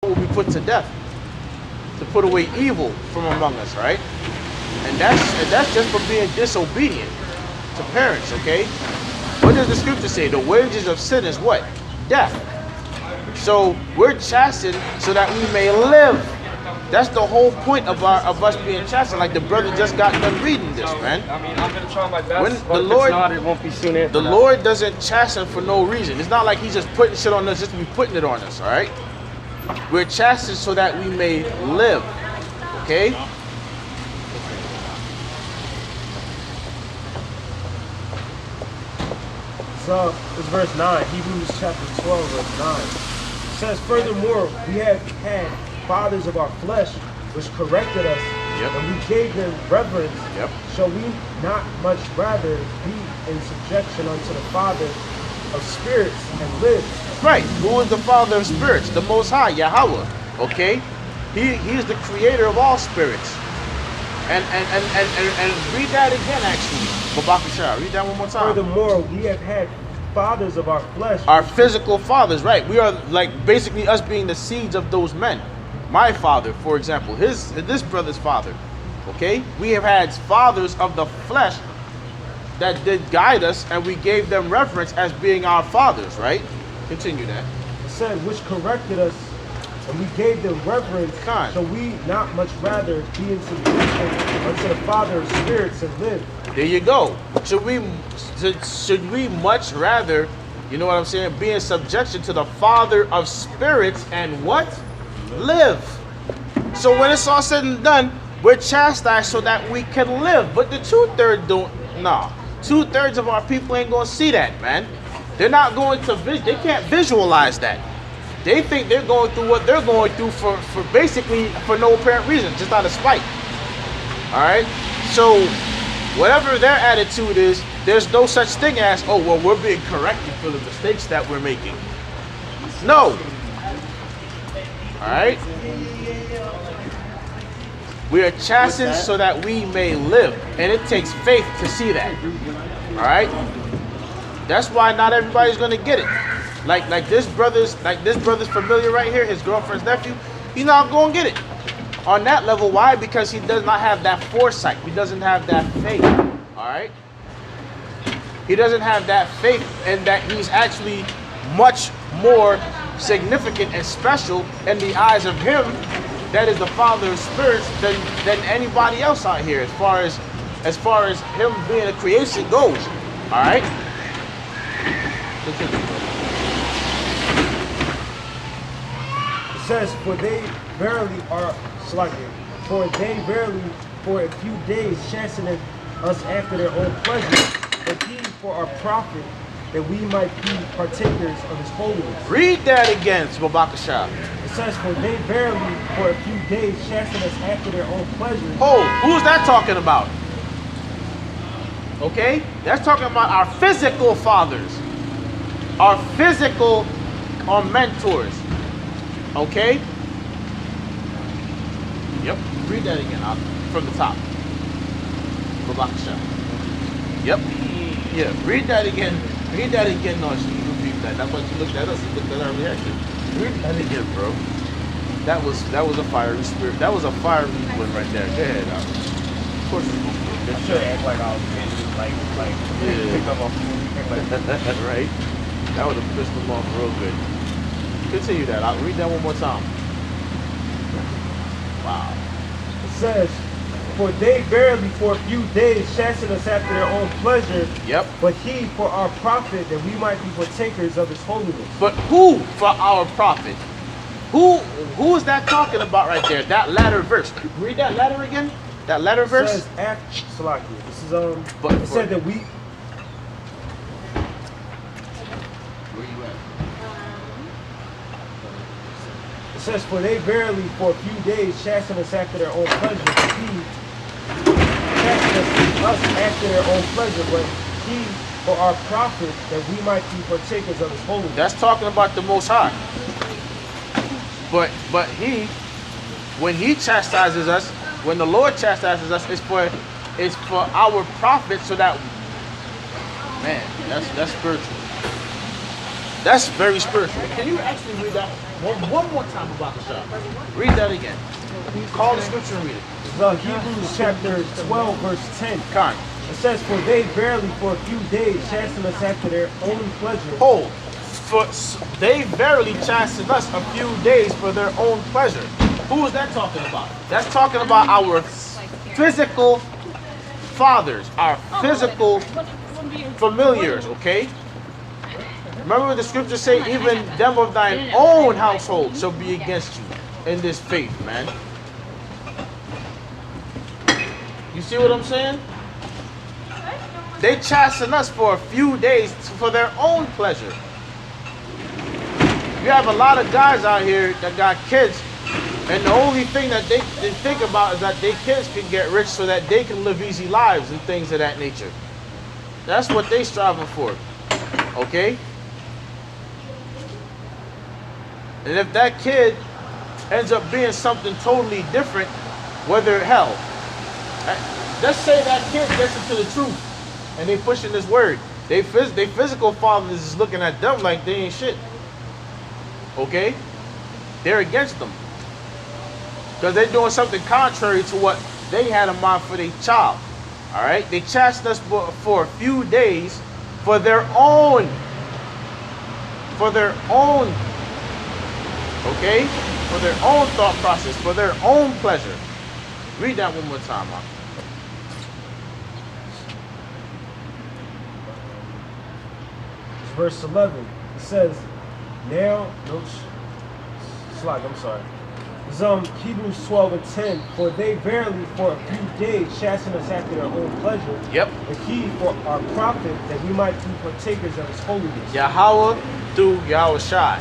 will be put to death to put away evil from among us, right? And that's just for being disobedient to parents, okay? What does the scripture say? The wages of sin is what? Death. So we're chastened so that we may live. That's the whole point of us being chastened. Like the brother just got done reading this, man. I mean, I'm gonna try my best. When but the Lord, if it's not, it won't be soon after the that. Lord doesn't chasten for no reason. It's not like He's just putting shit on us just to be putting it on us. All right. We're chastened so that we may live. Okay. So it's verse 9, Hebrews chapter 12, verse 9. It says, furthermore, we have had fathers of our flesh which corrected us, Yep. and we gave them reverence. Yep. Shall we not much rather be in subjection unto the Father of spirits and live? Right. Who is the Father of spirits? The Most High, Yahweh. Okay. He is the Creator of all spirits. And read that again, actually. Babakashah, read that one more time. Furthermore, we have had fathers of our flesh. Our physical fathers, right? We are like basically us being the seeds of those men. My father, for example, this brother's father. Okay, we have had fathers of the flesh that did guide us, and we gave them reverence as being our fathers, right? Continue that. It said, which corrected us, and we gave them reverence. Kind. Shall we not much rather be in subjection unto the Father of spirits and live? There you go. Should we much rather, you know what I'm saying, be in subjection to the Father of spirits and what? Live. So when it's all said and done, we're chastised so that we can live. But the 2/3 don't. No, 2/3 of our people ain't gonna see that, man. They're not going to. They can't visualize that. They think they're going through what they're going through for basically for no apparent reason, just out of spite. All right. So whatever their attitude is, there's no such thing as, oh well, we're being corrected for the mistakes that we're making. No. All right. We are chastened so that we may live, and it takes faith to see that. All right. That's why not everybody's gonna get it. Like this brother's familiar right here, his girlfriend's nephew. He's not gonna get it on that level. Why? Because he does not have that foresight. He doesn't have that faith. All right. He doesn't have that faith, and that he's actually much more significant and special in the eyes of him, that is the Father of spirits, than anybody else out here, as far as him being a creation goes. All right. It says, for they verily are sluggish, for they verily for a few days chasteneth us after their own pleasure, but he for our profit, that we might be partakers of his holiness. Read that again, Babakashah. It says, for they verily for a few days chasten us after their own pleasure. Oh, who's that talking about? Okay, that's talking about our physical fathers, our physical mentors. Okay. Yep. Read that again from the top. Babakashah. Yep. Yeah. Read that again. Read that again. No, she repeat that. That's why you looked at us. You looked at our reaction. Read that again, bro. That was a fiery spirit. That was a fiery one right there. Go ahead. Of course it's gonna be I should act like I was like Yeah. pick up on right. That would have pissed them off real good. Continue that. I'll read that one more time. Wow. It says, for they verily for a few days chasten us after their own pleasure. Yep. But he for our profit, that we might be partakers of his holiness. But who for our profit? Who is that talking about right there? That latter verse. Read that latter again. That latter It verse. says after Salakia. This is But it said that we Where you at? it says, for they verily for a few days chasten us after their own pleasure, but he chasten us after their own pleasure, but he for our profit, that we might be partakers of his holiness. That's talking about the Most High. But he, when he chastises us, when the Lord chastises us, it's for our profit, so that, man, that's spiritual. That's very spiritual. Can you actually read that? One more time about the shop. Read that again. Call the scripture and read it. Hebrews chapter 12, verse 10. Con. It says, for they barely for a few days chasten us after their own pleasure. Hold. For they verily chasten us a few days for their own pleasure. Who is that talking about? That's talking about our physical fathers, our physical familiars, okay? Remember what the scriptures say, even them of thine own household shall be against you in this faith, man. You see what I'm saying? They chasten us for a few days for their own pleasure. You have a lot of guys out here that got kids, and the only thing that they think about is that their kids can get rich so that they can live easy lives and things of that nature. That's what they striving for. Okay? And if that kid ends up being something totally different, whether hell, let's say that kid gets into the truth and they pushing this word. They physical fathers is looking at them like they ain't shit. Okay? They're against them. Because they're doing something contrary to what they had in mind for their child. Alright? They chasten us for a few days for their own. Okay? For their own thought process, for their own pleasure. Read that one more time, Mark. Verse 11. It says, now, I'm sorry. It's Hebrews 12 and 10. For they verily for a few days chasten us after their own pleasure. Yep. And he for our profit, that we might be partakers of his holiness. Yahweh through Yahweh Shai.